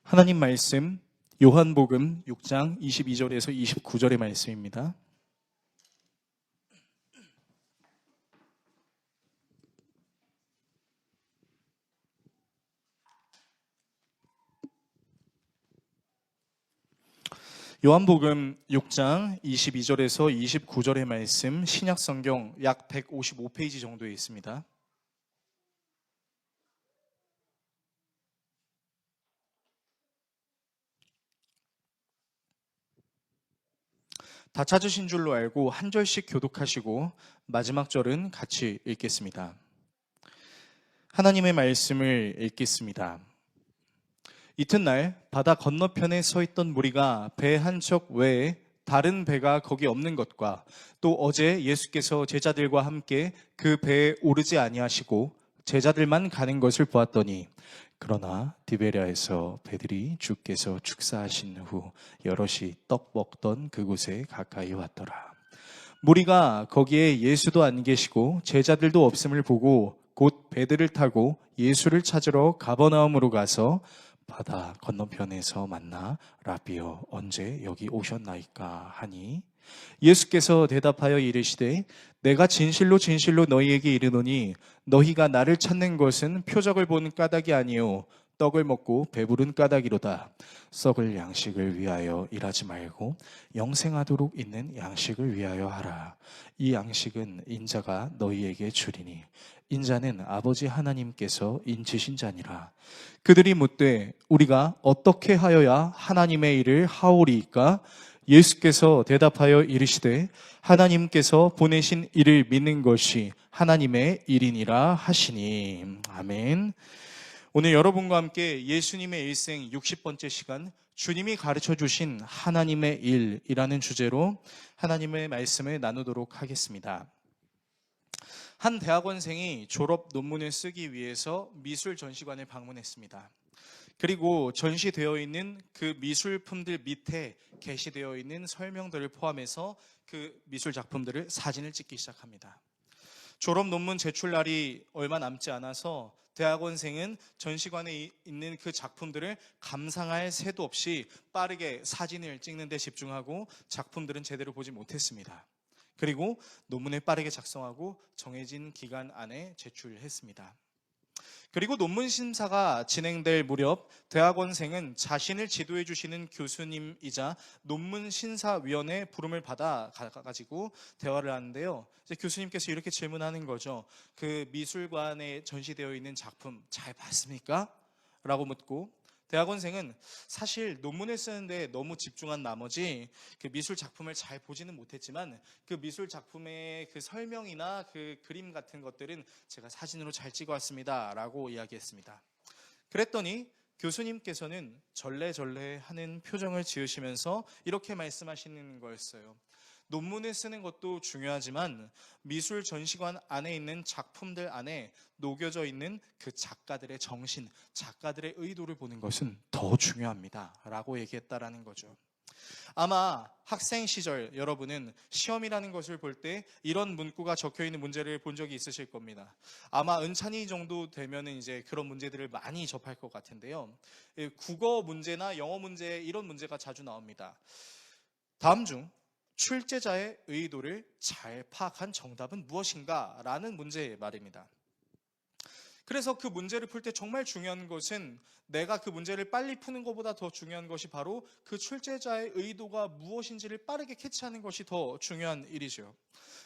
하나님 말씀 요한복음 6장 22절에서 29절의 말씀입니다. 요한복음 6장 22절에서 29절의 말씀, 신약성경 약 155페이지 정도에 있습니다. 다 찾으신 줄로 알고 한 절씩 교독하시고 마지막 절은 같이 읽겠습니다. 하나님의 말씀을 읽겠습니다. 이튿날 바다 건너편에 서 있던 무리가 배 한 척 외에 다른 배가 거기 없는 것과 또 어제 예수께서 제자들과 함께 그 배에 오르지 아니하시고 제자들만 가는 것을 보았더니, 그러나 디베랴에서 배들이 주께서 축사하신 후 여럿이 떡 먹던 그곳에 가까이 왔더라. 무리가 거기에 예수도 안 계시고 제자들도 없음을 보고 곧 배들을 타고 예수를 찾으러 가버나움으로 가서 바다 건너편에서 만나 라비여 언제 여기 오셨나이까 하니, 예수께서 대답하여 이르시되 내가 진실로 진실로 너희에게 이르노니 너희가 나를 찾는 것은 표적을 본 까닭이 아니요 떡을 먹고 배부른 까닭이로다. 썩을 양식을 위하여 일하지 말고 영생하도록 있는 양식을 위하여 하라. 이 양식은 인자가 너희에게 주리니 인자는 아버지 하나님께서 인치신 자니라. 그들이 묻되 우리가 어떻게 하여야 하나님의 일을 하오리이까? 예수께서 대답하여 이르시되 하나님께서 보내신 이를 믿는 것이 하나님의 일이니라 하시니. 아멘. 오늘 여러분과 함께 예수님의 일생 60번째 시간, 주님이 가르쳐 주신 하나님의 일이라는 주제로 하나님의 말씀을 나누도록 하겠습니다. 한 대학원생이 졸업 논문을 쓰기 위해서 미술 전시관을 방문했습니다. 그리고 전시되어 있는 그 미술품들 밑에 게시되어 있는 설명들을 포함해서 그 미술 작품들을 사진을 찍기 시작합니다. 졸업 논문 제출 날이 얼마 남지 않아서 대학원생은 전시관에 있는 그 작품들을 감상할 새도 없이 빠르게 사진을 찍는 데 집중하고 작품들은 제대로 보지 못했습니다. 그리고 논문을 빠르게 작성하고 정해진 기간 안에 제출했습니다. 그리고 논문 심사가 진행될 무렵 대학원생은 자신을 지도해 주시는 교수님이자 논문 심사위원회 부름을 받아 가지고 대화를 하는데요. 교수님께서 이렇게 질문하는 거죠. 그 미술관에 전시되어 있는 작품 잘 봤습니까? 라고 묻고, 대학원생은 사실 논문을 쓰는데 너무 집중한 나머지 그 미술 작품을 잘 보지는 못했지만 그 미술 작품의 그 설명이나 그 그림 같은 것들은 제가 사진으로 잘 찍어왔습니다 라고 이야기했습니다. 그랬더니 교수님께서는 절레절레 하는 표정을 지으시면서 이렇게 말씀하시는 거였어요. 논문을 쓰는 것도 중요하지만 미술 전시관 안에 있는 작품들 안에 녹여져 있는 그 작가들의 정신, 작가들의 의도를 보는 것은 더 중요합니다 라고 얘기했다라는 거죠. 아마 학생 시절 여러분은 시험이라는 것을 볼 때 이런 문구가 적혀있는 문제를 본 적이 있으실 겁니다. 아마 은찬이 정도 되면은 이제 그런 문제들을 많이 접할 것 같은데요. 국어 문제나 영어 문제, 이런 문제가 자주 나옵니다. 다음 중 출제자의 의도를 잘 파악한 정답은 무엇인가? 라는 문제 말입니다. 그래서 그 문제를 풀 때 정말 중요한 것은 내가 그 문제를 빨리 푸는 것보다 더 중요한 것이 바로 그 출제자의 의도가 무엇인지를 빠르게 캐치하는 것이 더 중요한 일이죠.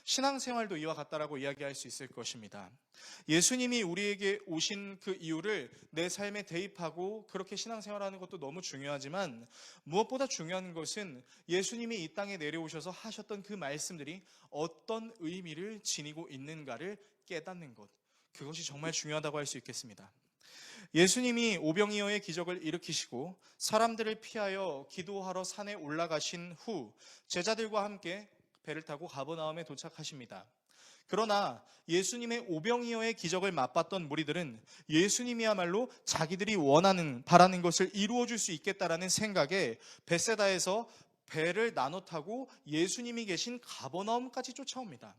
신앙생활도 이와 같다라고 이야기할 수 있을 것입니다. 예수님이 우리에게 오신 그 이유를 내 삶에 대입하고 그렇게 신앙생활하는 것도 너무 중요하지만 무엇보다 중요한 것은 예수님이 이 땅에 내려오셔서 하셨던 그 말씀들이 어떤 의미를 지니고 있는가를 깨닫는 것, 그것이 정말 중요하다고 할 수 있겠습니다. 예수님이 오병이어의 기적을 일으키시고 사람들을 피하여 기도하러 산에 올라가신 후 제자들과 함께 배를 타고 가버나움에 도착하십니다. 그러나 예수님의 오병이어의 기적을 맛봤던 무리들은 예수님이야말로 자기들이 원하는, 바라는 것을 이루어줄 수 있겠다라는 생각에 벳세다에서 배를 나눠 타고 예수님이 계신 가버나움까지 쫓아옵니다.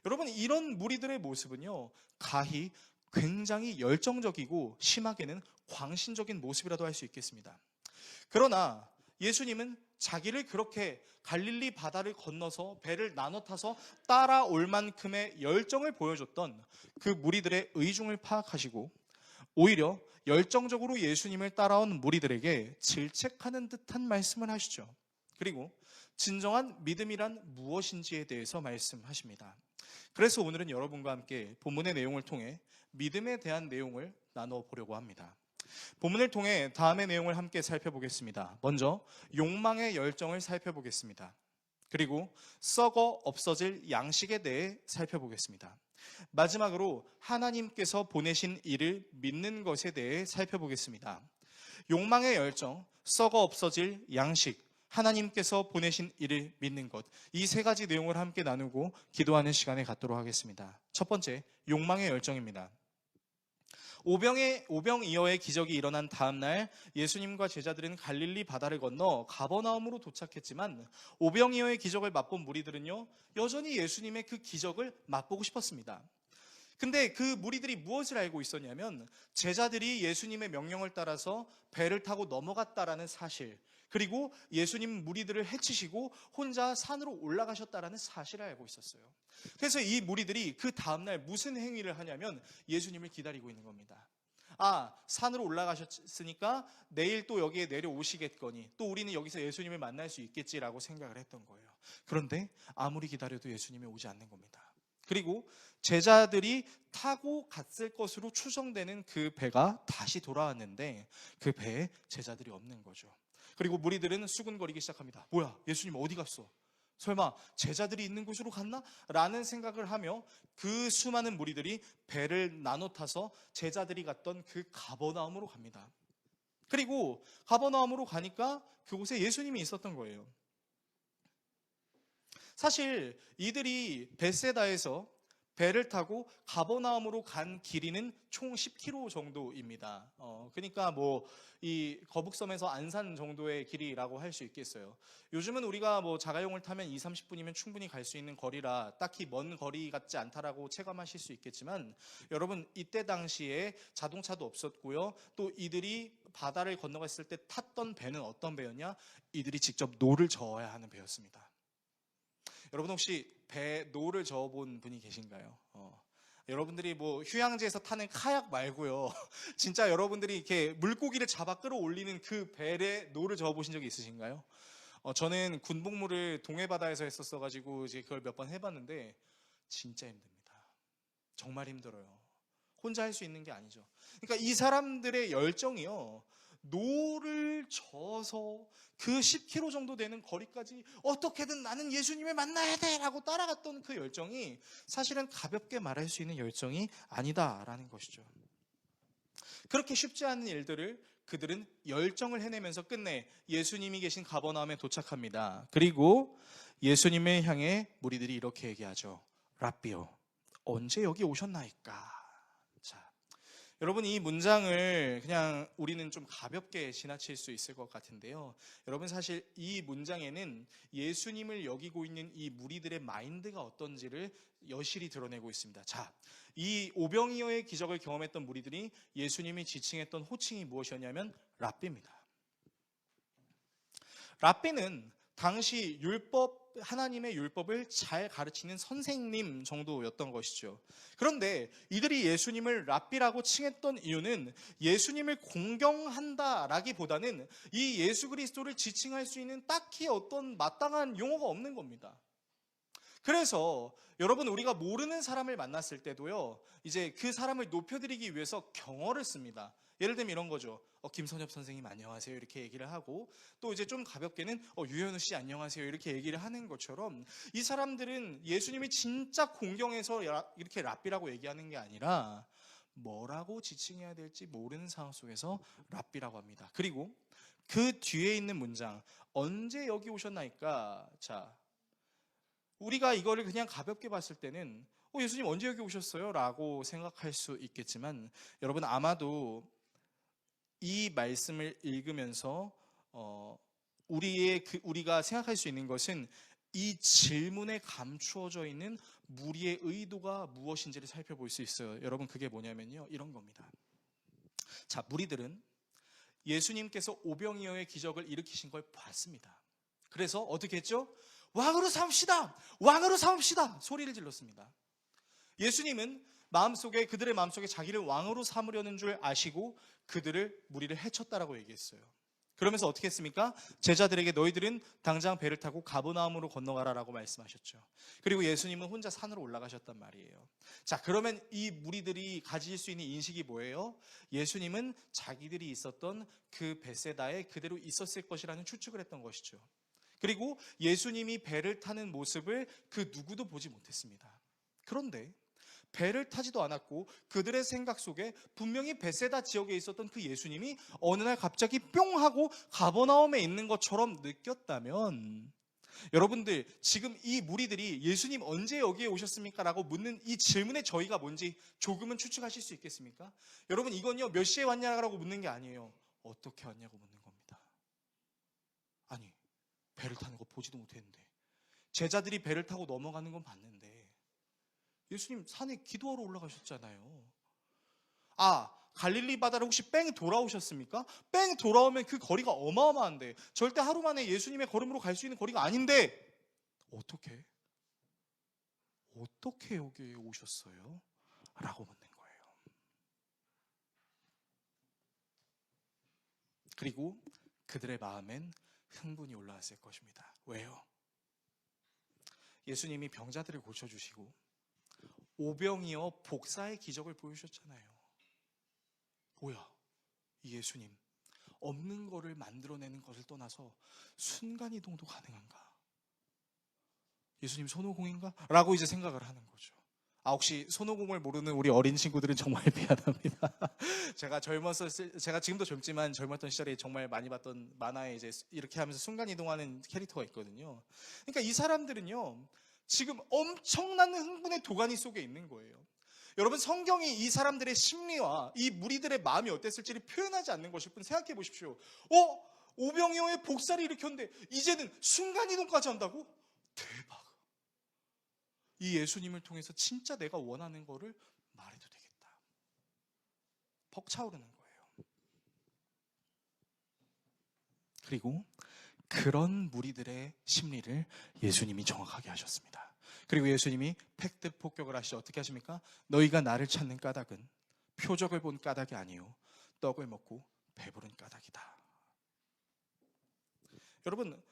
여러분, 이런 무리들의 모습은요, 가히 굉장히 열정적이고 심하게는 광신적인 모습이라도 할 수 있겠습니다. 그러나 예수님은 자기를 그렇게 갈릴리 바다를 건너서 배를 나눠 타서 따라올 만큼의 열정을 보여줬던 그 무리들의 의중을 파악하시고 오히려 열정적으로 예수님을 따라온 무리들에게 질책하는 듯한 말씀을 하시죠. 그리고 진정한 믿음이란 무엇인지에 대해서 말씀하십니다. 그래서 오늘은 여러분과 함께 본문의 내용을 통해 믿음에 대한 내용을 나눠보려고 합니다. 본문을 통해 다음의 내용을 함께 살펴보겠습니다. 먼저 욕망의 열정을 살펴보겠습니다. 그리고 썩어 없어질 양식에 대해 살펴보겠습니다. 마지막으로 하나님께서 보내신 이를 믿는 것에 대해 살펴보겠습니다. 욕망의 열정, 썩어 없어질 양식, 하나님께서 보내신 이를 믿는 것, 이 세 가지 내용을 함께 나누고 기도하는 시간을 갖도록 하겠습니다. 첫 번째, 욕망의 열정입니다. 오병이어의 기적이 일어난 다음 날 예수님과 제자들은 갈릴리 바다를 건너 가버나움으로 도착했지만 오병이어의 기적을 맛본 무리들은요, 여전히 예수님의 그 기적을 맛보고 싶었습니다. 근데 그 무리들이 무엇을 알고 있었냐면 제자들이 예수님의 명령을 따라서 배를 타고 넘어갔다라는 사실, 그리고 예수님 무리들을 해치시고 혼자 산으로 올라가셨다라는 사실을 알고 있었어요. 그래서 이 무리들이 그 다음날 무슨 행위를 하냐면 예수님을 기다리고 있는 겁니다. 아, 산으로 올라가셨으니까 내일 또 여기에 내려오시겠거니 또 우리는 여기서 예수님을 만날 수 있겠지라고 생각을 했던 거예요. 그런데 아무리 기다려도 예수님이 오지 않는 겁니다. 그리고 제자들이 타고 갔을 것으로 추정되는 그 배가 다시 돌아왔는데 그 배에 제자들이 없는 거죠. 그리고 무리들은 수군거리기 시작합니다. 뭐야, 예수님 어디 갔어? 설마 제자들이 있는 곳으로 갔나? 라는 생각을 하며 그 수많은 무리들이 배를 나눠 타서 제자들이 갔던 그 가버나움으로 갑니다. 그리고 가버나움으로 가니까 그곳에 예수님이 있었던 거예요. 사실 이들이 벳세다에서 배를 타고 가버나움으로 간 길이는 총 10km 정도입니다. 그러니까 뭐 이 거북섬에서 안산 정도의 길이라고 할 수 있겠어요. 요즘은 우리가 뭐 자가용을 타면 2, 30분이면 충분히 갈 수 있는 거리라 딱히 먼 거리 같지 않다라고 체감하실 수 있겠지만 여러분, 이때 당시에 자동차도 없었고요. 또 이들이 바다를 건너갔을 때 탔던 배는 어떤 배였냐? 이들이 직접 노를 저어야 하는 배였습니다. 여러분 혹시 배 노를 저어본 분이 계신가요? 여러분들이 뭐 휴양지에서 타는 카약 말고요. 진짜 여러분들이 이렇게 물고기를 잡아 끌어올리는 그 배에 노를 저어보신 적이 있으신가요? 저는 군복무를 동해바다에서 했었어가지고 이제 그걸 몇 번 해봤는데 진짜 힘듭니다. 정말 힘들어요. 혼자 할 수 있는 게 아니죠. 그러니까 이 사람들의 열정이요, 노를 저어서 그 10km 정도 되는 거리까지 어떻게든 나는 예수님을 만나야 돼 라고 따라갔던 그 열정이 사실은 가볍게 말할 수 있는 열정이 아니다라는 것이죠. 그렇게 쉽지 않은 일들을 그들은 열정을 해내면서 끝내 예수님이 계신 가버나움에 도착합니다. 그리고 예수님을 향해 무리들이 이렇게 얘기하죠. 랍비요, 언제 여기 오셨나이까? 자, 여러분, 이 문장을 그냥 우리는 좀 가볍게 지나칠 수 있을 것 같은데요. 여러분, 사실 이 문장에는 예수님을 여기고 있는 이 무리들의 마인드가 어떤지를 여실히 드러내고 있습니다. 자, 이 오병이어의 기적을 경험했던 무리들이 예수님이 지칭했던 호칭이 무엇이었냐면 랍비입니다. 랍비는 당시 하나님의 율법을 잘 가르치는 선생님 정도였던 것이죠. 그런데 이들이 예수님을 랍비라고 칭했던 이유는 예수님을 공경한다라기보다는 이 예수 그리스도를 지칭할 수 있는 딱히 어떤 마땅한 용어가 없는 겁니다. 그래서 여러분, 우리가 모르는 사람을 만났을 때도요, 이제 그 사람을 높여드리기 위해서 경어를 씁니다. 예를 들면 이런 거죠. 김선엽 선생님 안녕하세요 이렇게 얘기를 하고, 또 이제 좀 가볍게는 유현우 씨 안녕하세요 이렇게 얘기를 하는 것처럼 이 사람들은 예수님이 진짜 공경해서 이렇게 랍비라고 얘기하는 게 아니라 뭐라고 지칭해야 될지 모르는 상황 속에서 랍비라고 합니다. 그리고 그 뒤에 있는 문장, 언제 여기 오셨나이까? 자, 우리가 이거를 그냥 가볍게 봤을 때는 예수님 언제 여기 오셨어요? 라고 생각할 수 있겠지만 여러분, 아마도 이 말씀을 읽으면서 우리가 생각할 수 있는 것은 이 질문에 감추어져 있는 무리의 의도가 무엇인지를 살펴볼 수 있어요. 여러분, 그게 뭐냐면요, 이런 겁니다. 자, 무리들은 예수님께서 오병이어의 기적을 일으키신 걸 봤습니다. 그래서 어떻게 했죠? 왕으로 삼읍시다! 왕으로 삼읍시다! 소리를 질렀습니다. 예수님은 그들의 마음속에 자기를 왕으로 삼으려는 줄 아시고 무리를 해쳤다라고 얘기했어요. 그러면서 어떻게 했습니까? 제자들에게 너희들은 당장 배를 타고 가버나움으로 건너가라라고 말씀하셨죠. 그리고 예수님은 혼자 산으로 올라가셨단 말이에요. 자, 그러면 이 무리들이 가질 수 있는 인식이 뭐예요? 예수님은 자기들이 있었던 그 벳세다에 그대로 있었을 것이라는 추측을 했던 것이죠. 그리고 예수님이 배를 타는 모습을 그 누구도 보지 못했습니다. 그런데 배를 타지도 않았고 그들의 생각 속에 분명히 벳세다 지역에 있었던 그 예수님이 어느 날 갑자기 뿅 하고 가버나움에 있는 것처럼 느꼈다면, 여러분들 지금 이 무리들이 예수님 언제 여기에 오셨습니까? 라고 묻는 이 질문의 저희가 뭔지 조금은 추측하실 수 있겠습니까? 여러분, 이건요, 몇 시에 왔냐라고 묻는 게 아니에요. 어떻게 왔냐고 묻는 겁니다. 아니, 배를 타는 거 보지도 못했는데, 제자들이 배를 타고 넘어가는 건 봤는데, 예수님 산에 기도하러 올라가셨잖아요. 갈릴리 바다를 혹시 뺑 돌아오셨습니까? 뺑 돌아오면 그 거리가 어마어마한데, 절대 하루 만에 예수님의 걸음으로 갈 수 있는 거리가 아닌데 어떻게 여기에 오셨어요? 라고 묻는 거예요. 그리고 그들의 마음엔 흥분이 올라왔을 것입니다. 왜요? 예수님이 병자들을 고쳐주시고 오병이어 복사의 기적을 보여주셨잖아요. 뭐야, 이 예수님 없는 거를 만들어내는 것을 떠나서 순간이동도 가능한가? 예수님 손오공인가? 라고 이제 생각을 하는 거죠. 혹시 손오공을 모르는 우리 어린 친구들은 정말 미안합니다. 제가 지금도 젊지만 젊었던 시절에 정말 많이 봤던 만화에 이제 이렇게 하면서 순간이동하는 캐릭터가 있거든요. 그러니까 이 사람들은요, 지금 엄청난 흥분의 도가니 속에 있는 거예요. 여러분, 성경이 이 사람들의 심리와 이 무리들의 마음이 어땠을지를 표현하지 않는 것일 뿐, 생각해 보십시오. 오병이어의 복사를 일으켰는데 이제는 순간이동까지 한다고? 대박. 이 예수님을 통해서 진짜 내가 원하는 거를 말해도 되겠다. 벅차오르는 거예요. 그리고 그런 무리들의 심리를 예수님이 정확하게 하셨습니다. 그리고 예수님이 팩트 폭격을 하시죠. 어떻게 하십니까? 너희가 나를 찾는 까닭은 표적을 본 까닭이 아니요 떡을 먹고 배부른 까닭이다. 여러분,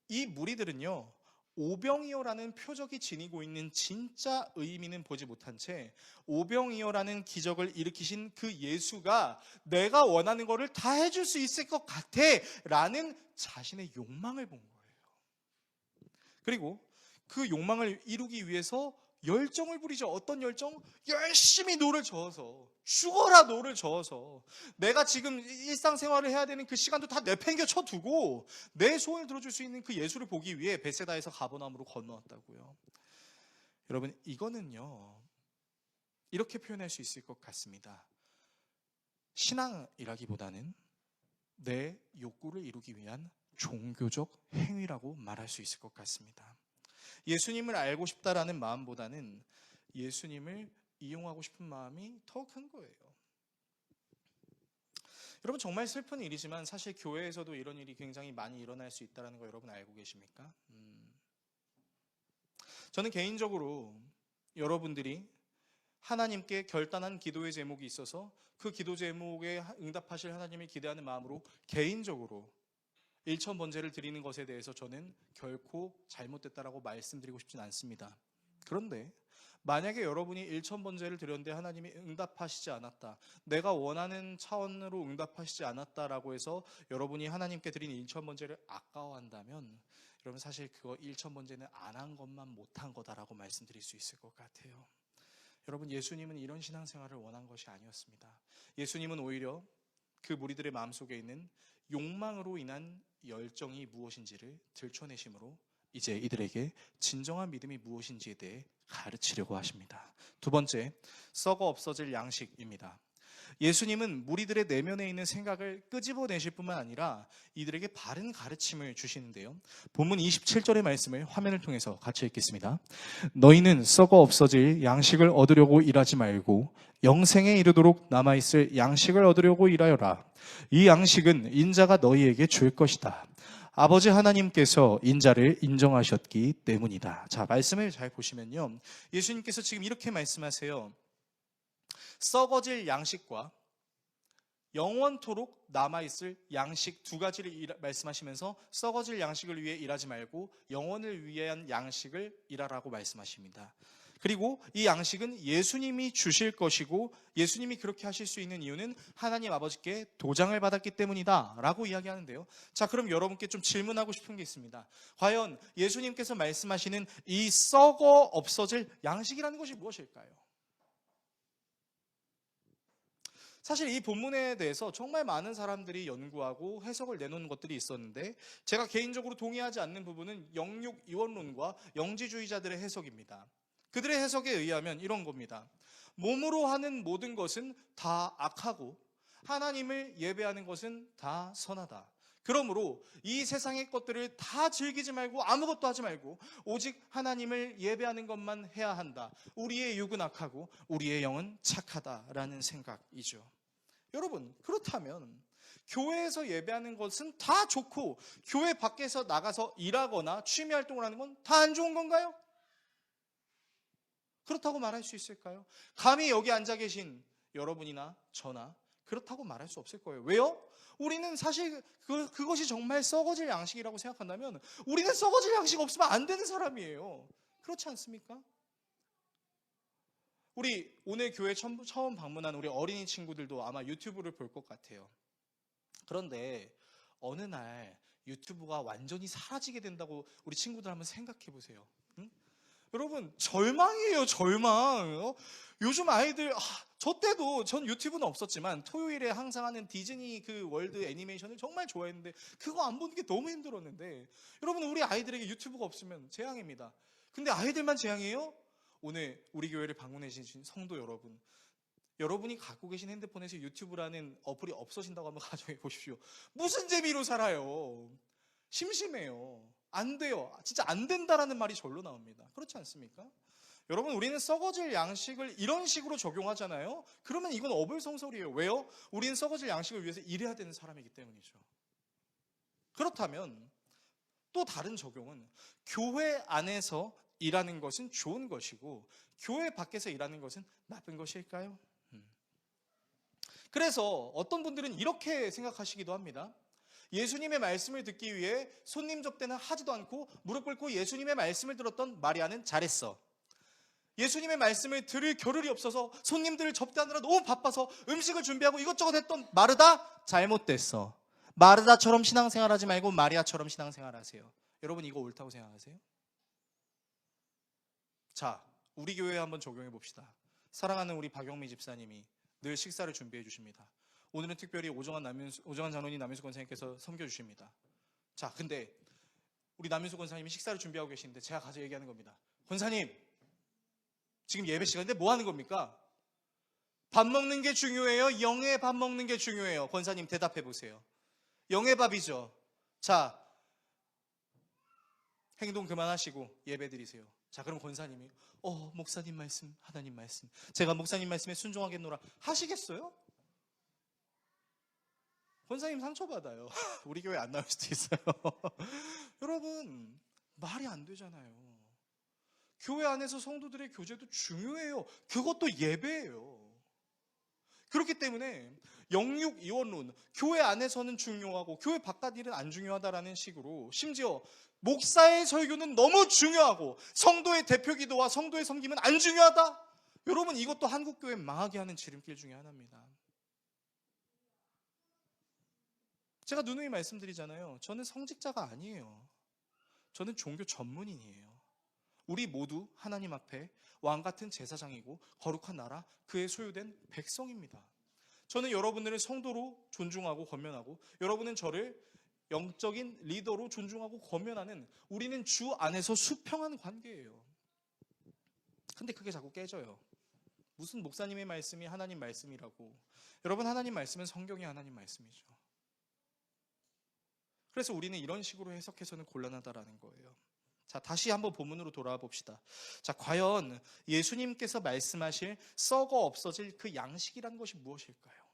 이 무리들은요, 오병이어라는 표적이 지니고 있는 진짜 의미는 보지 못한 채 오병이어라는 기적을 일으키신 그 예수가 내가 원하는 거를 다 해줄 수 있을 것 같아 라는 자신의 욕망을 본 거예요. 그리고 그 욕망을 이루기 위해서 열정을 부리죠. 어떤 열정? 열심히 노를 저어서, 죽어라 노를 저어서, 내가 지금 일상생활을 해야 되는 그 시간도 다 내팽겨 쳐두고 내 소원을 들어줄 수 있는 그 예수를 보기 위해 벳세다에서 가버나움으로 건너왔다고요. 여러분, 이거는요, 이렇게 표현할 수 있을 것 같습니다. 신앙이라기보다는 내 욕구를 이루기 위한 종교적 행위라고 말할 수 있을 것 같습니다. 예수님을 알고 싶다라는 마음보다는 예수님을 이용하고 싶은 마음이 더 큰 거예요. 여러분, 정말 슬픈 일이지만 사실 교회에서도 이런 일이 굉장히 많이 일어날 수 있다는 거 여러분 알고 계십니까? 저는 개인적으로 여러분들이 하나님께 결단한 기도의 제목이 있어서 그 기도 제목에 응답하실 하나님을 기대하는 마음으로 개인적으로 일천번제를 드리는 것에 대해서 저는 결코 잘못됐다라고 말씀드리고 싶진 않습니다. 그런데 만약에 여러분이 일천번제를 드렸는데 하나님이 응답하시지 않았다, 내가 원하는 차원으로 응답하시지 않았다라고 해서 여러분이 하나님께 드린 일천번제를 아까워한다면, 여러분 사실 그거 일천번제는 안 한 것만 못한 거다라고 말씀드릴 수 있을 것 같아요. 여러분, 예수님은 이런 신앙생활을 원한 것이 아니었습니다. 예수님은 오히려 그 무리들의 마음속에 있는 욕망으로 인한 열정이 무엇인지를 들춰내심으로 이제 이들에게 진정한 믿음이 무엇인지에 대해 가르치려고 하십니다. 두 번째, 썩어 없어질 양식입니다. 예수님은 무리들의 내면에 있는 생각을 끄집어내실 뿐만 아니라 이들에게 바른 가르침을 주시는데요. 본문 27절의 말씀을 화면을 통해서 같이 읽겠습니다. 너희는 썩어 없어질 양식을 얻으려고 일하지 말고 영생에 이르도록 남아있을 양식을 얻으려고 일하여라. 이 양식은 인자가 너희에게 줄 것이다. 아버지 하나님께서 인자를 인정하셨기 때문이다. 자, 말씀을 잘 보시면요, 예수님께서 지금 이렇게 말씀하세요. 썩어질 양식과 영원토록 남아있을 양식 두 가지를 말씀하시면서 썩어질 양식을 위해 일하지 말고 영원을 위한 양식을 일하라고 말씀하십니다. 그리고 이 양식은 예수님이 주실 것이고, 예수님이 그렇게 하실 수 있는 이유는 하나님 아버지께 도장을 받았기 때문이다 라고 이야기하는데요. 자, 그럼 여러분께 좀 질문하고 싶은 게 있습니다. 과연 예수님께서 말씀하시는 이 썩어 없어질 양식이라는 것이 무엇일까요? 사실 이 본문에 대해서 정말 많은 사람들이 연구하고 해석을 내놓은 것들이 있었는데, 제가 개인적으로 동의하지 않는 부분은 영육 이원론과 영지주의자들의 해석입니다. 그들의 해석에 의하면 이런 겁니다. 몸으로 하는 모든 것은 다 악하고 하나님을 예배하는 것은 다 선하다. 그러므로 이 세상의 것들을 다 즐기지 말고 아무것도 하지 말고 오직 하나님을 예배하는 것만 해야 한다. 우리의 육은 악하고 우리의 영은 착하다라는 생각이죠. 여러분, 그렇다면 교회에서 예배하는 것은 다 좋고 교회 밖에서 나가서 일하거나 취미 활동을 하는 건 다 안 좋은 건가요? 그렇다고 말할 수 있을까요? 감히 여기 앉아 계신 여러분이나 저나 그렇다고 말할 수 없을 거예요. 왜요? 우리는 사실 그것이 정말 썩어질 양식이라고 생각한다면 우리는 썩어질 양식 없으면 안 되는 사람이에요. 그렇지 않습니까? 우리 오늘 교회 처음 방문한 우리 어린이 친구들도 아마 유튜브를 볼 것 같아요. 그런데 어느 날 유튜브가 완전히 사라지게 된다고 우리 친구들 한번 생각해 보세요. 응? 여러분, 절망이에요, 절망. 요즘 아이들, 저 때도 전 유튜브는 없었지만 토요일에 항상 하는 디즈니 그 월드 애니메이션을 정말 좋아했는데 그거 안 보는 게 너무 힘들었는데, 여러분, 우리 아이들에게 유튜브가 없으면 재앙입니다. 근데 아이들만 재앙이에요? 오늘 우리 교회를 방문해 주신 성도 여러분, 여러분이 갖고 계신 핸드폰에서 유튜브라는 어플이 없어진다고 한번 가정해 보십시오. 무슨 재미로 살아요? 심심해요. 안 돼요. 진짜 안 된다라는 말이 절로 나옵니다. 그렇지 않습니까? 여러분, 우리는 썩어질 양식을 이런 식으로 적용하잖아요. 그러면 이건 어불성설이에요. 왜요? 우리는 썩어질 양식을 위해서 일해야 되는 사람이기 때문이죠. 그렇다면 또 다른 적용은, 교회 안에서 일하는 것은 좋은 것이고 교회 밖에서 일하는 것은 나쁜 것일까요? 그래서 어떤 분들은 이렇게 생각하시기도 합니다. 예수님의 말씀을 듣기 위해 손님 접대는 하지도 않고 무릎 꿇고 예수님의 말씀을 들었던 마리아는 잘했어. 예수님의 말씀을 들을 겨를이 없어서 손님들을 접대하느라 너무 바빠서 음식을 준비하고 이것저것 했던 마르다, 잘못됐어. 마르다처럼 신앙생활하지 말고 마리아처럼 신앙생활하세요. 여러분, 이거 옳다고 생각하세요? 자, 우리 교회에 한번 적용해 봅시다. 사랑하는 우리 박영미 집사님이 늘 식사를 준비해 주십니다. 오늘은 특별히 오정환 장로님, 남윤수 권사님께서 섬겨주십니다. 자, 근데 우리 남윤수 권사님이 식사를 준비하고 계시는데 제가 가서 얘기하는 겁니다. 권사님, 지금 예배 시간인데 뭐 하는 겁니까? 밥 먹는 게 중요해요? 영의 밥 먹는 게 중요해요? 권사님, 대답해 보세요. 영의 밥이죠. 자, 행동 그만하시고 예배 드리세요. 자, 그럼 권사님이 목사님 말씀, 하나님 말씀, 제가 목사님 말씀에 순종하겠노라 하시겠어요? 권사님 상처받아요. 우리 교회 안 나올 수도 있어요. 여러분, 말이 안 되잖아요. 교회 안에서 성도들의 교제도 중요해요. 그것도 예배예요. 그렇기 때문에 영육 이원론, 교회 안에서는 중요하고 교회 바깥 일은 안 중요하다라는 식으로, 심지어 목사의 설교는 너무 중요하고 성도의 대표 기도와 성도의 섬김은 안 중요하다? 여러분, 이것도 한국교회 망하게 하는 지름길 중에 하나입니다. 제가 누누이 말씀드리잖아요. 저는 성직자가 아니에요. 저는 종교 전문인이에요. 우리 모두 하나님 앞에 왕같은 제사장이고 거룩한 나라, 그의 소유된 백성입니다. 저는 여러분들을 성도로 존중하고 권면하고, 여러분은 저를 영적인 리더로 존중하고 권면하는, 우리는 주 안에서 수평한 관계예요. 근데 그게 자꾸 깨져요. 무슨 목사님의 말씀이 하나님 말씀이라고. 여러분, 하나님 말씀은 성경이 하나님 말씀이죠. 그래서 우리는 이런 식으로 해석해서는 곤란하다라는 거예요. 자, 다시 한번 본문으로 돌아와 봅시다. 자, 과연 예수님께서 말씀하실 썩어 없어질 그 양식이라는 것이 무엇일까요?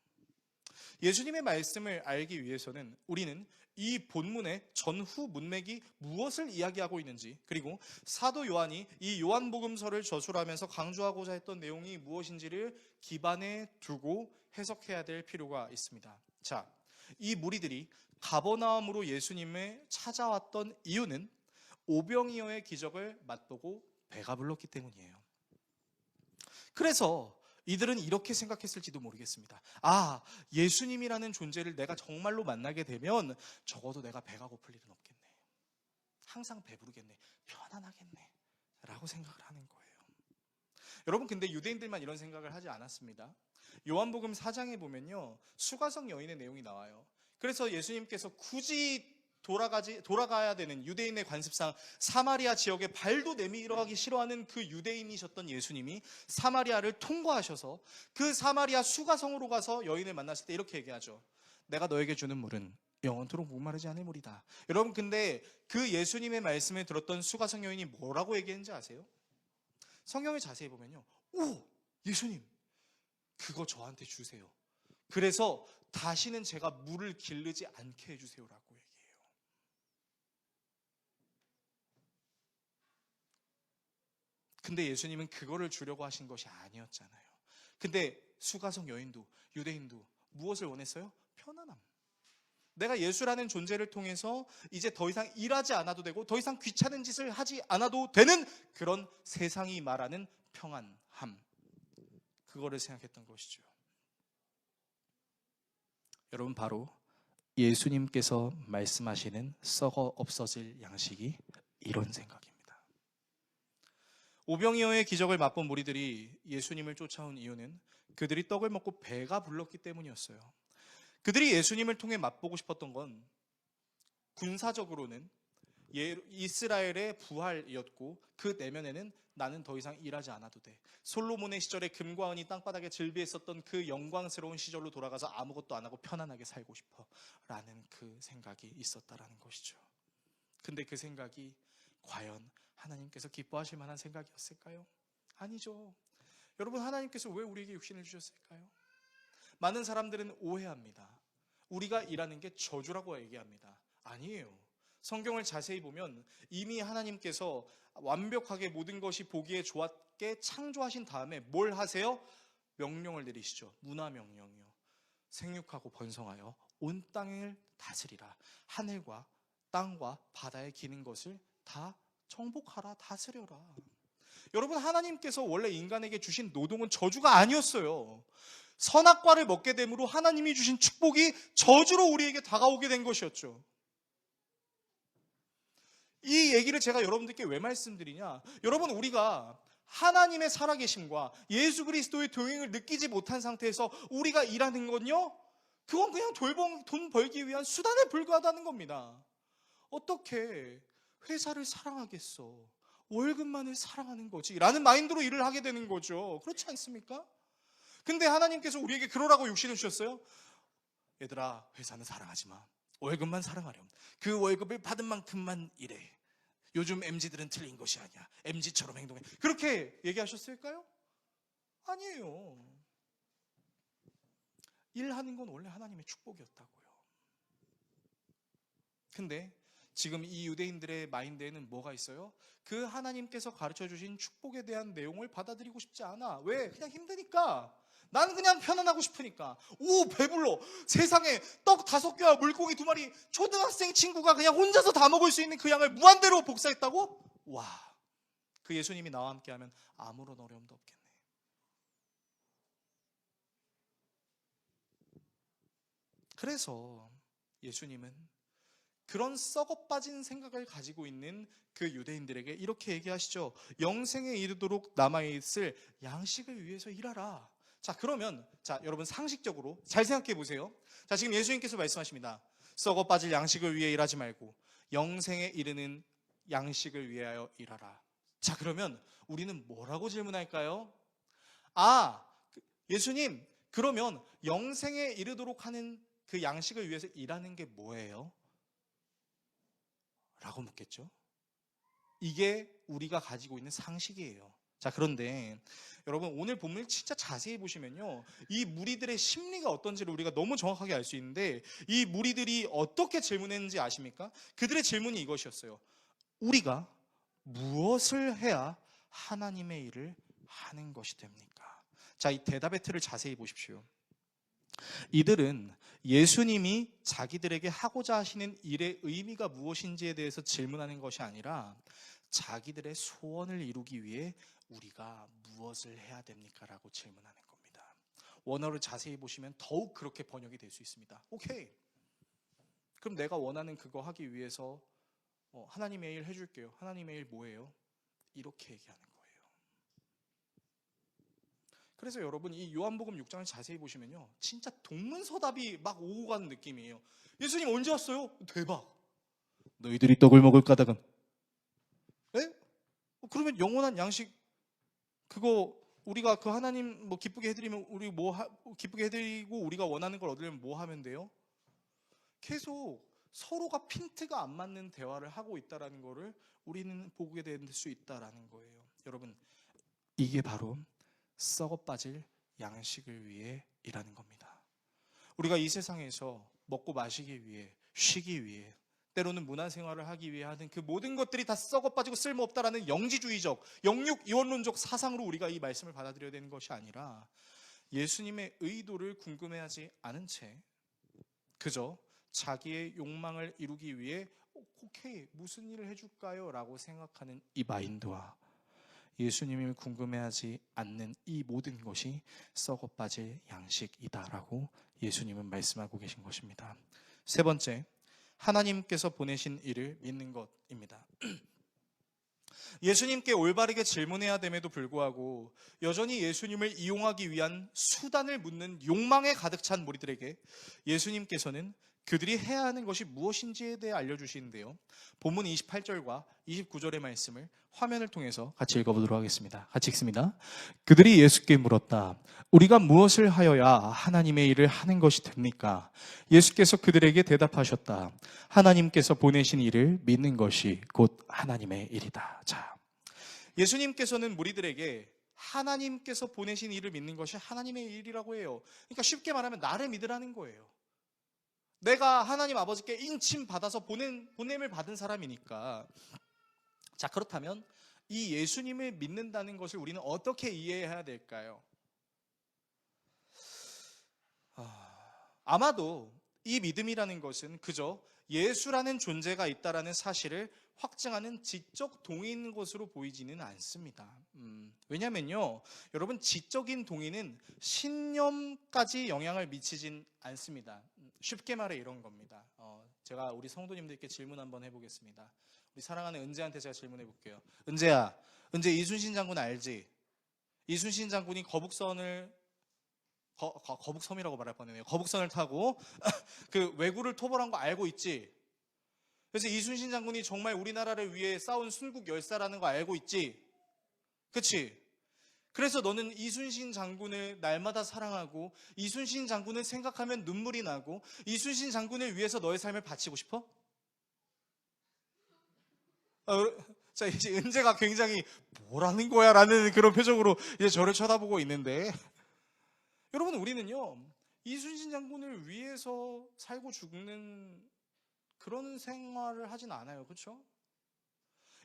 예수님의 말씀을 알기 위해서는 우리는 이 본문의 전후 문맥이 무엇을 이야기하고 있는지, 그리고 사도 요한이 이 요한복음서를 저술하면서 강조하고자 했던 내용이 무엇인지를 기반에 두고 해석해야 될 필요가 있습니다. 자, 이 무리들이 가버나움으로 예수님을 찾아왔던 이유는 오병이어의 기적을 맛보고 배가 불렀기 때문이에요. 그래서 이들은 이렇게 생각했을지도 모르겠습니다. 아, 예수님이라는 존재를 내가 정말로 만나게 되면 적어도 내가 배가 고플 일은 없겠네. 항상 배부르겠네. 편안하겠네. 라고 생각을 하는 거예요. 여러분, 근데 유대인들만 이런 생각을 하지 않았습니다. 요한복음 4장에 보면요, 수가성 여인의 내용이 나와요. 그래서 예수님께서 굳이 돌아가야 되는 유대인의 관습상 사마리아 지역에 발도 내밀어가기 싫어하는 그 유대인이셨던 예수님이 사마리아를 통과하셔서 그 사마리아 수가성으로 가서 여인을 만났을 때 이렇게 얘기하죠. 내가 너에게 주는 물은 영원토록 목마르지 않을 물이다. 여러분, 근데 그 예수님의 말씀을 들었던 수가성 여인이 뭐라고 얘기했는지 아세요? 성경을 자세히 보면요, 오, 예수님, 그거 저한테 주세요. 그래서 다시는 제가 물을 기르지 않게 해주세요라고 얘기해요. 근데 예수님은 그거를 주려고 하신 것이 아니었잖아요. 근데 수가성 여인도 유대인도 무엇을 원했어요? 편안함. 내가 예수라는 존재를 통해서 이제 더 이상 일하지 않아도 되고 더 이상 귀찮은 짓을 하지 않아도 되는 그런 세상이 말하는 평안함, 그거를 생각했던 것이죠. 여러분, 바로 예수님께서 말씀하시는 썩어 없어질 양식이 이런 생각입니다. 오병이어의 기적을 맛본 무리들이 예수님을 쫓아온 이유는 그들이 떡을 먹고 배가 불렀기 때문이었어요. 그들이 예수님을 통해 맛보고 싶었던 건 군사적으로는 이스라엘의 부활이었고, 그 내면에는 나는 더 이상 일하지 않아도 돼, 솔로몬의 시절에 금과 은이 땅바닥에 즐비했었던 그 영광스러운 시절로 돌아가서 아무것도 안 하고 편안하게 살고 싶어 라는 그 생각이 있었다라는 것이죠. 근데 그 생각이 과연 하나님께서 기뻐하실 만한 생각이었을까요? 아니죠. 여러분, 하나님께서 왜 우리에게 육신을 주셨을까요? 많은 사람들은 오해합니다. 우리가 일하는 게 저주라고 얘기합니다. 아니에요. 성경을 자세히 보면 이미 하나님께서 완벽하게 모든 것이 보기에 좋게 창조하신 다음에 뭘 하세요? 명령을 내리시죠. 문화 명령이요. 생육하고 번성하여 온 땅을 다스리라. 하늘과 땅과 바다에 기는 것을 다 정복하라, 다스려라. 여러분, 하나님께서 원래 인간에게 주신 노동은 저주가 아니었어요. 선악과를 먹게 됨으로 하나님이 주신 축복이 저주로 우리에게 다가오게 된 것이었죠. 이 얘기를 제가 여러분들께 왜 말씀드리냐? 여러분, 우리가 하나님의 살아계심과 예수 그리스도의 동행을 느끼지 못한 상태에서 우리가 일하는 건요, 그건 그냥 돈 벌기 위한 수단에 불과하다는 겁니다. 어떻게 회사를 사랑하겠어? 월급만을 사랑하는 거지 라는 마인드로 일을 하게 되는 거죠. 그렇지 않습니까? 근데 하나님께서 우리에게 그러라고 육신을 주셨어요. 얘들아, 회사는 사랑하지 마. 월급만 사랑하렴. 그 월급을 받은 만큼만 일해. 요즘 MZ들은 틀린 것이 아니야. MZ처럼 행동해. 그렇게 얘기하셨을까요? 아니에요. 일하는 건 원래 하나님의 축복이었다고요. 근데 지금 이 유대인들의 마인드에는 뭐가 있어요? 그 하나님께서 가르쳐 주신 축복에 대한 내용을 받아들이고 싶지 않아. 왜? 그냥 힘드니까. 나는 그냥 편안하고 싶으니까. 오, 배불러. 세상에 떡 5개와 물고기 2마리, 초등학생 친구가 그냥 혼자서 다 먹을 수 있는 그 양을 무한대로 복사했다고? 와, 그 예수님이 나와 함께하면 아무런 어려움도 없겠네. 그래서 예수님은 그런 썩어 빠진 생각을 가지고 있는 그 유대인들에게 이렇게 얘기하시죠. 영생에 이르도록 남아있을 양식을 위해서 일하라. 자, 그러면 여러분, 상식적으로 잘 생각해 보세요. 자, 지금 예수님께서 말씀하십니다. 썩어 빠질 양식을 위해 일하지 말고 영생에 이르는 양식을 위하여 일하라. 자, 그러면 우리는 뭐라고 질문할까요? 예수님, 그러면 영생에 이르도록 하는 그 양식을 위해서 일하는 게 뭐예요? 라고 묻겠죠. 이게 우리가 가지고 있는 상식이에요. 자, 그런데 여러분, 오늘 본문을 진짜 자세히 보시면요, 이 무리들의 심리가 어떤지를 우리가 너무 정확하게 알 수 있는데, 이 무리들이 어떻게 질문했는지 아십니까? 그들의 질문이 이것이었어요. 우리가 무엇을 해야 하나님의 일을 하는 것이 됩니까? 자, 이 대답의 틀을 자세히 보십시오. 이들은 예수님이 자기들에게 하고자 하시는 일의 의미가 무엇인지에 대해서 질문하는 것이 아니라 자기들의 소원을 이루기 위해 우리가 무엇을 해야 됩니까? 라고 질문하는 겁니다. 원어를 자세히 보시면 더욱 그렇게 번역이 될 수 있습니다. 오케이, 그럼 내가 원하는 그거 하기 위해서 하나님의 일 해줄게요. 하나님의 일 뭐예요? 이렇게 얘기하는 거예요. 그래서 여러분, 이 요한복음 6장을 자세히 보시면요, 진짜 동문서답이 막 오고 가는 느낌이에요. 예수님 언제 왔어요? 대박. 너희들이 떡을 먹을 까닭은, 에? 그러면 영원한 양식, 그거 우리가 그 하나님 기쁘게 해드리면 우리 기쁘게 해드리고 우리가 원하는 걸 얻으려면 뭐 하면 돼요? 계속 서로가 핀트가 안 맞는 대화를 하고 있다라는 거를 우리는 보게 될 수 있다라는 거예요. 여러분, 이게 바로 썩어 빠질 양식을 위해 일하는 겁니다. 우리가 이 세상에서 먹고 마시기 위해, 쉬기 위해, 때로는 문화생활을 하기 위해 하는 그 모든 것들이 다 썩어 빠지고 쓸모없다라는 영지주의적, 영육 이원론적 사상으로 우리가 이 말씀을 받아들여야 되는 것이 아니라 예수님의 의도를 궁금해하지 않은 채 그저 자기의 욕망을 이루기 위해 오케이, 무슨 일을 해줄까요? 라고 생각하는 이 마인드와 예수님을 궁금해하지 않는 이 모든 것이 썩어 빠질 양식이다라고 예수님은 말씀하고 계신 것입니다. 세 번째, 하나님께서 보내신 일을 믿는 것입니다. 예수님께 올바르게 질문해야 됨에도 불구하고 여전히 예수님을 이용하기 위한 수단을 묻는 욕망에 가득 찬 무리들에게 예수님께서는 그들이 해야 하는 것이 무엇인지에 대해 알려주시는데요, 본문 28절과 29절의 말씀을 화면을 통해서 같이 읽어보도록 하겠습니다. 같이 읽습니다. 그들이 예수께 물었다. 우리가 무엇을 하여야 하나님의 일을 하는 것이 됩니까? 예수께서 그들에게 대답하셨다. 하나님께서 보내신 일을 믿는 것이 곧 하나님의 일이다. 자, 예수님께서는 무리들에게 하나님께서 보내신 일을 믿는 것이 하나님의 일이라고 해요. 그러니까 쉽게 말하면 나를 믿으라는 거예요. 내가 하나님 아버지께 인침 받아서 보냄을 받은 사람이니까. 자, 그렇다면 이 예수님을 믿는다는 것을 우리는 어떻게 이해해야 될까요? 아마도 이 믿음이라는 것은 그저 예수라는 존재가 있다라는 사실을 확증하는 지적 동의인 것으로 보이지는 않습니다. 왜냐면요, 여러분, 지적인 동의는 신념까지 영향을 미치진 않습니다. 쉽게 말해 이런 겁니다. 제가 우리 성도님들께 질문 한번 해보겠습니다. 우리 사랑하는 은재한테 제가 질문해 볼게요. 은재야, 은재 이순신 장군 알지? 이순신 장군이 거북섬이라고 말할 뻔했네요. 거북선을 타고 그 왜구를 토벌한 거 알고 있지? 그래서 이순신 장군이 정말 우리나라를 위해 싸운 순국 열사라는 거 알고 있지? 그치? 그래서 너는 이순신 장군을 날마다 사랑하고 이순신 장군을 생각하면 눈물이 나고 이순신 장군을 위해서 너의 삶을 바치고 싶어? 자, 이제 은재가 굉장히 뭐라는 거야? 라는 그런 표정으로 이제 저를 쳐다보고 있는데, 여러분, 우리는요, 이순신 장군을 위해서 살고 죽는 그런 생활을 하진 않아요. 그렇죠?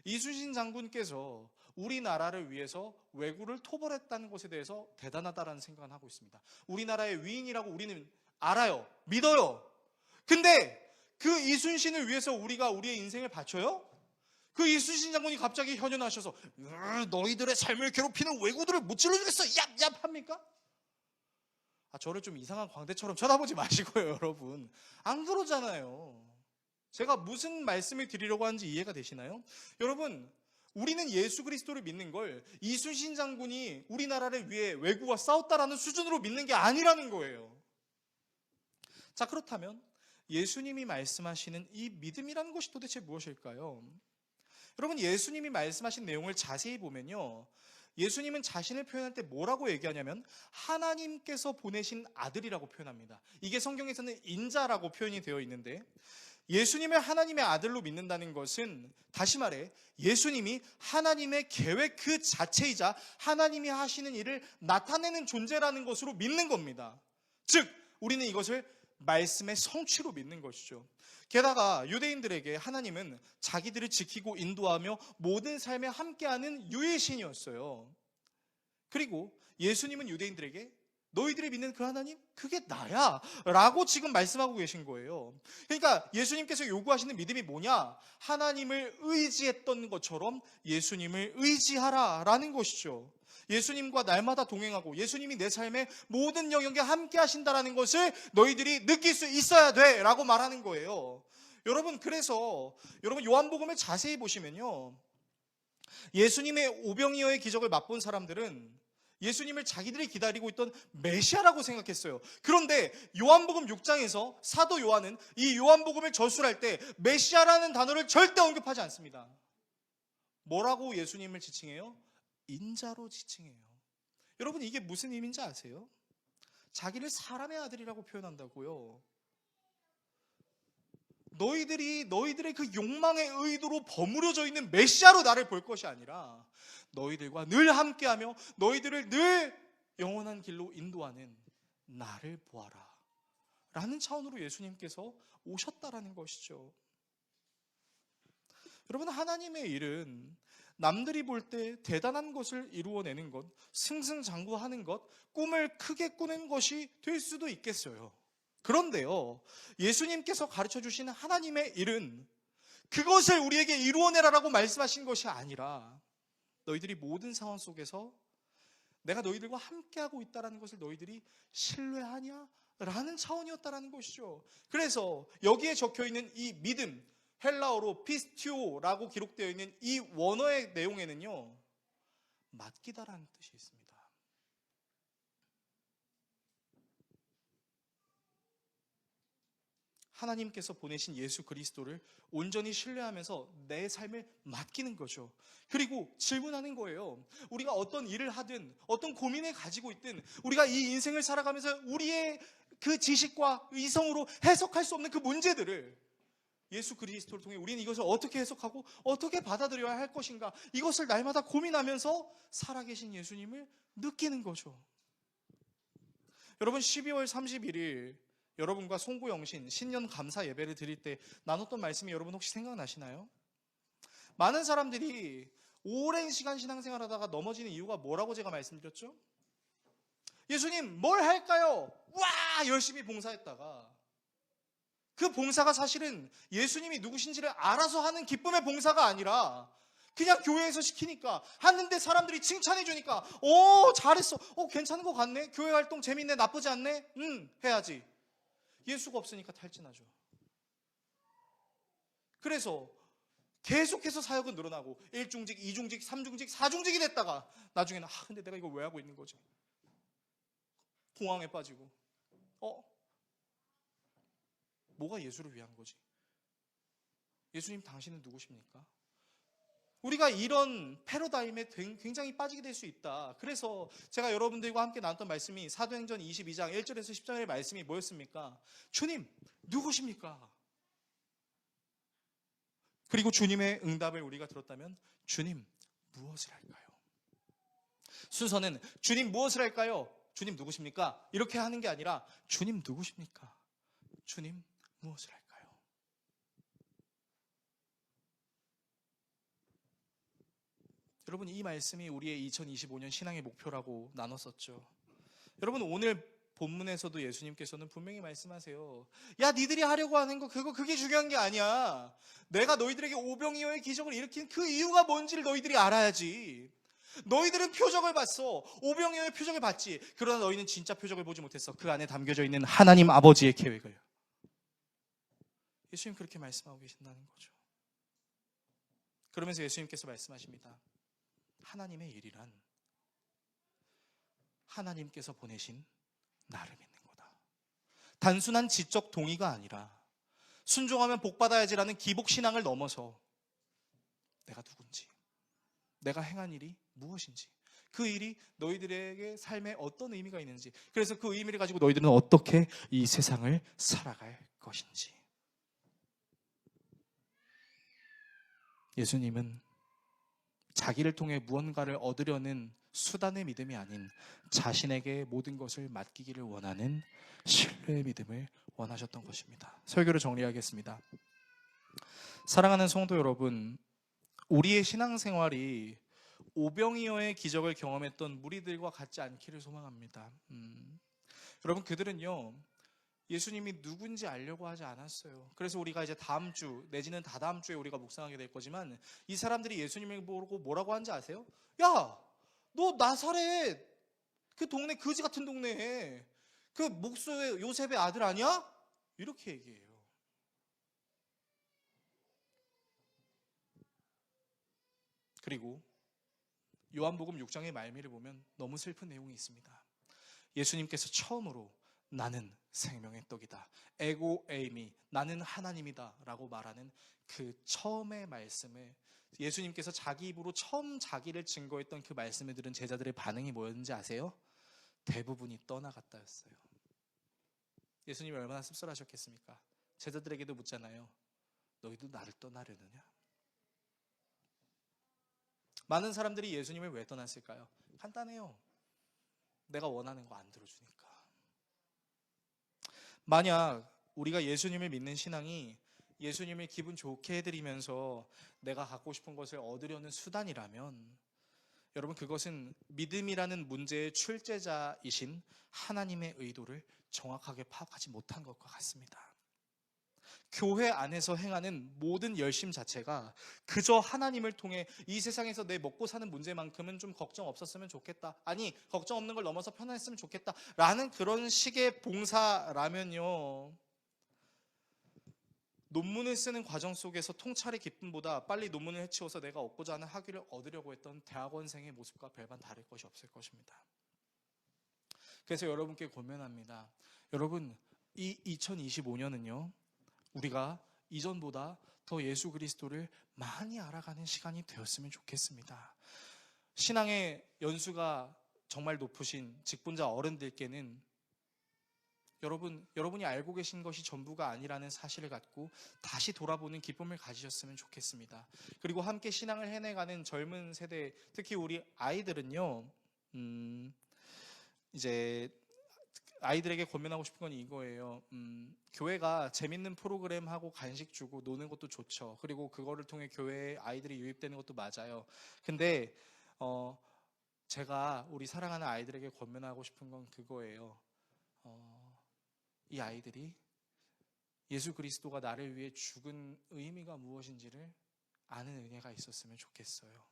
이순신 장군께서 우리나라를 위해서 왜구를 토벌했다는 것에 대해서 대단하다라는 생각을 하고 있습니다. 우리나라의 위인이라고 우리는 알아요. 믿어요. 근데 그 이순신을 위해서 우리가 우리의 인생을 바쳐요? 그 이순신 장군이 갑자기 현현하셔서 너희들의 삶을 괴롭히는 왜구들을 못 찔러주겠어, 얍얍 합니까? 저를 좀 이상한 광대처럼 쳐다보지 마시고요, 여러분. 안 그러잖아요. 제가 무슨 말씀을 드리려고 하는지 이해가 되시나요? 여러분, 우리는 예수 그리스도를 믿는 걸 이순신 장군이 우리나라를 위해 왜구와 싸웠다라는 수준으로 믿는 게 아니라는 거예요. 자, 그렇다면 예수님이 말씀하시는 이 믿음이라는 것이 도대체 무엇일까요? 여러분, 예수님이 말씀하신 내용을 자세히 보면요, 예수님은 자신을 표현할 때 뭐라고 얘기하냐면 하나님께서 보내신 아들이라고 표현합니다. 이게 성경에서는 인자라고 표현이 되어 있는데, 예수님을 하나님의 아들로 믿는다는 것은 다시 말해 예수님이 하나님의 계획 그 자체이자 하나님이 하시는 일을 나타내는 존재라는 것으로 믿는 겁니다. 즉 우리는 이것을 말씀의 성취로 믿는 것이죠. 게다가 유대인들에게 하나님은 자기들을 지키고 인도하며 모든 삶에 함께하는 유일신이었어요. 그리고 예수님은 유대인들에게 너희들이 믿는 그 하나님? 그게 나야 라고 지금 말씀하고 계신 거예요. 그러니까 예수님께서 요구하시는 믿음이 뭐냐? 하나님을 의지했던 것처럼 예수님을 의지하라 라는 것이죠. 예수님과 날마다 동행하고 예수님이 내 삶의 모든 영역에 함께 하신다라는 것을 너희들이 느낄 수 있어야 돼 라고 말하는 거예요. 여러분, 그래서 여러분 요한복음을 자세히 보시면요, 예수님의 오병이어의 기적을 맛본 사람들은 예수님을 자기들이 기다리고 있던 메시아라고 생각했어요. 그런데 요한복음 6장에서 사도 요한은 이 요한복음을 저술할 때 메시아라는 단어를 절대 언급하지 않습니다. 뭐라고 예수님을 지칭해요? 인자로 지칭해요. 여러분, 이게 무슨 의미인지 아세요? 자기를 사람의 아들이라고 표현한다고요. 너희들의 그 욕망의 의도로 버무려져 있는 메시아로 나를 볼 것이 아니라 너희들과 늘 함께하며 너희들을 늘 영원한 길로 인도하는 나를 보아라 라는 차원으로 예수님께서 오셨다라는 것이죠. 여러분, 하나님의 일은 남들이 볼 때 대단한 것을 이루어내는 것, 승승장구하는 것, 꿈을 크게 꾸는 것이 될 수도 있겠어요. 그런데요, 예수님께서 가르쳐 주시는 하나님의 일은 그것을 우리에게 이루어내라라고 말씀하신 것이 아니라 너희들이 모든 상황 속에서 내가 너희들과 함께하고 있다는 것을 너희들이 신뢰하냐? 라는 차원이었다는 것이죠. 그래서 여기에 적혀있는 이 믿음, 헬라어로 피스티오라고 기록되어 있는 이 원어의 내용에는요, 맡기다라는 뜻이 있습니다. 하나님께서 보내신 예수 그리스도를 온전히 신뢰하면서 내 삶을 맡기는 거죠. 그리고 질문하는 거예요. 우리가 어떤 일을 하든 어떤 고민을 가지고 있든 우리가 이 인생을 살아가면서 우리의 그 지식과 이성으로 해석할 수 없는 그 문제들을 예수 그리스도를 통해 우리는 이것을 어떻게 해석하고 어떻게 받아들여야 할 것인가, 이것을 날마다 고민하면서 살아계신 예수님을 느끼는 거죠. 여러분, 12월 31일 여러분과 송구영신 신년 감사 예배를 드릴 때 나눴던 말씀이 여러분 혹시 생각나시나요? 많은 사람들이 오랜 시간 신앙생활 하다가 넘어지는 이유가 뭐라고 제가 말씀드렸죠? 예수님 뭘 할까요? 와, 열심히 봉사했다가 그 봉사가 사실은 예수님이 누구신지를 알아서 하는 기쁨의 봉사가 아니라 그냥 교회에서 시키니까 하는데 사람들이 칭찬해 주니까 잘했어, 괜찮은 것 같네, 교회 활동 재밌네, 나쁘지 않네, 해야지. 예수가 없으니까 탈진하죠. 그래서 계속해서 사역은 늘어나고 1중직, 2중직, 3중직, 4중직이 됐다가 나중에는 근데 내가 이걸 왜 하고 있는 거지? 공황에 빠지고 뭐가 예수를 위한 거지? 예수님 당신은 누구십니까? 우리가 이런 패러다임에 굉장히 빠지게 될 수 있다. 그래서 제가 여러분들과 함께 나눴던 말씀이 사도행전 22장 1절에서 10절의 말씀이 뭐였습니까? 주님 누구십니까? 그리고 주님의 응답을 우리가 들었다면 주님 무엇을 할까요? 순서는 주님 무엇을 할까요? 주님 누구십니까? 이렇게 하는 게 아니라 주님 누구십니까? 주님 무엇을 할까요? 여러분, 이 말씀이 우리의 2025년 신앙의 목표라고 나눴었죠. 여러분, 오늘 본문에서도 예수님께서는 분명히 말씀하세요. 야, 니들이 하려고 하는 거 그게 중요한 게 아니야. 내가 너희들에게 오병이어의 기적을 일으킨 그 이유가 뭔지를 너희들이 알아야지. 너희들은 표적을 봤어. 오병이어의 표적을 봤지. 그러나 너희는 진짜 표적을 보지 못했어. 그 안에 담겨져 있는 하나님 아버지의 계획을. 예수님 그렇게 말씀하고 계신다는 거죠. 그러면서 예수님께서 말씀하십니다. 하나님의 일이란 하나님께서 보내신 나를 믿는 거다. 단순한 지적 동의가 아니라 순종하면 복받아야지라는 기복신앙을 넘어서 내가 누군지, 내가 행한 일이 무엇인지, 그 일이 너희들에게 삶에 어떤 의미가 있는지, 그래서 그 의미를 가지고 너희들은 어떻게 이 세상을 살아갈 것인지. 예수님은 자기를 통해 무언가를 얻으려는 수단의 믿음이 아닌 자신에게 모든 것을 맡기기를 원하는 신뢰의 믿음을 원하셨던 것입니다. 설교를 정리하겠습니다. 사랑하는 성도 여러분, 우리의 신앙생활이 오병이어의 기적을 경험했던 무리들과 같지 않기를 소망합니다. 여러분, 그들은요, 예수님이 누군지 알려고 하지 않았어요. 그래서 우리가 이제 다음 주 내지는 다다음 주에 우리가 묵상하게 될 거지만, 이 사람들이 예수님을 보고 뭐라고 하는지 아세요? 야, 너 나사렛 그 동네, 거지 같은 동네에 그 목수의 요셉의 아들 아니야? 이렇게 얘기해요. 그리고 요한복음 6장의 말미를 보면 너무 슬픈 내용이 있습니다. 예수님께서 처음으로 나는 생명의 떡이다, 에고 에이미, 나는 하나님이다 라고 말하는 그 처음의 말씀을, 예수님께서 자기 입으로 처음 자기를 증거했던 그 말씀을 들은 제자들의 반응이 뭐였는지 아세요? 대부분이 떠나갔다였어요. 예수님이 얼마나 씁쓸하셨겠습니까? 제자들에게도 묻잖아요. 너희도 나를 떠나려느냐? 많은 사람들이 예수님을 왜 떠났을까요? 간단해요. 내가 원하는 거 안 들어주니까. 만약 우리가 예수님을 믿는 신앙이 예수님을 기분 좋게 해드리면서 내가 갖고 싶은 것을 얻으려는 수단이라면, 여러분, 그것은 믿음이라는 문제의 출제자이신 하나님의 의도를 정확하게 파악하지 못한 것과 같습니다. 교회 안에서 행하는 모든 열심 자체가 그저 하나님을 통해 이 세상에서 내 먹고 사는 문제만큼은 좀 걱정 없었으면 좋겠다, 아니 걱정 없는 걸 넘어서 편안했으면 좋겠다 라는 그런 식의 봉사라면요, 논문을 쓰는 과정 속에서 통찰의 기쁨보다 빨리 논문을 해치워서 내가 얻고자 하는 학위를 얻으려고 했던 대학원생의 모습과 별반 다를 것이 없을 것입니다. 그래서 여러분께 권면합니다. 여러분, 이 2025년은요 우리가 이전보다 더 예수 그리스도를 많이 알아가는 시간이 되었으면 좋겠습니다. 신앙의 연수가 정말 높으신 직분자 어른들께는 여러분이 알고 계신 것이 전부가 아니라는 사실을 갖고 다시 돌아보는 기쁨을 가지셨으면 좋겠습니다. 그리고 함께 신앙을 해내가는 젊은 세대, 특히 우리 아이들은요, 이제 아이들에게 권면하고 싶은 건 이거예요. 교회가 재밌는 프로그램하고 간식 주고 노는 것도 좋죠. 그리고 그거를 통해 교회에 아이들이 유입되는 것도 맞아요. 근데 제가 우리 사랑하는 아이들에게 권면하고 싶은 건 그거예요. 이 아이들이 예수 그리스도가 나를 위해 죽은 의미가 무엇인지를 아는 은혜가 있었으면 좋겠어요.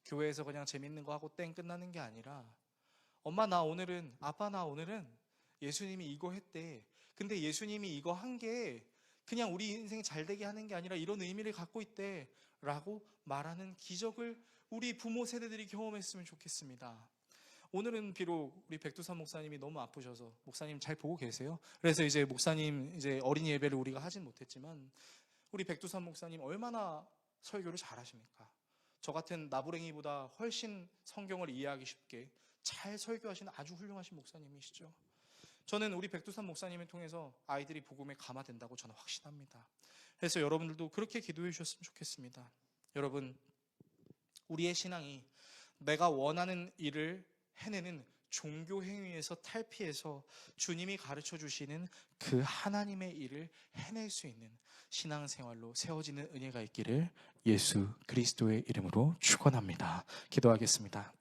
교회에서 그냥 재밌는 거 하고 땡 끝나는 게 아니라, 엄마 나 오늘은, 아빠 나 오늘은 예수님이 이거 했대. 근데 예수님이 이거 한 게 그냥 우리 인생 잘 되게 하는 게 아니라 이런 의미를 갖고 있대 라고 말하는 기적을 우리 부모 세대들이 경험했으면 좋겠습니다. 오늘은 비록 우리 백두산 목사님이 너무 아프셔서, 목사님 잘 보고 계세요? 그래서 이제 목사님 이제 어린이 예배를 우리가 하진 못했지만, 우리 백두산 목사님 얼마나 설교를 잘하십니까? 저 같은 나부랭이보다 훨씬 성경을 이해하기 쉽게 잘 설교하시는 아주 훌륭하신 목사님이시죠. 저는 우리 백두산 목사님을 통해서 아이들이 복음에 감화된다고 저는 확신합니다. 그래서 여러분들도 그렇게 기도해 주셨으면 좋겠습니다. 여러분, 우리의 신앙이 내가 원하는 일을 해내는 종교 행위에서 탈피해서 주님이 가르쳐 주시는 그 하나님의 일을 해낼 수 있는 신앙생활로 세워지는 은혜가 있기를 예수 그리스도의 이름으로 축원합니다. 기도하겠습니다.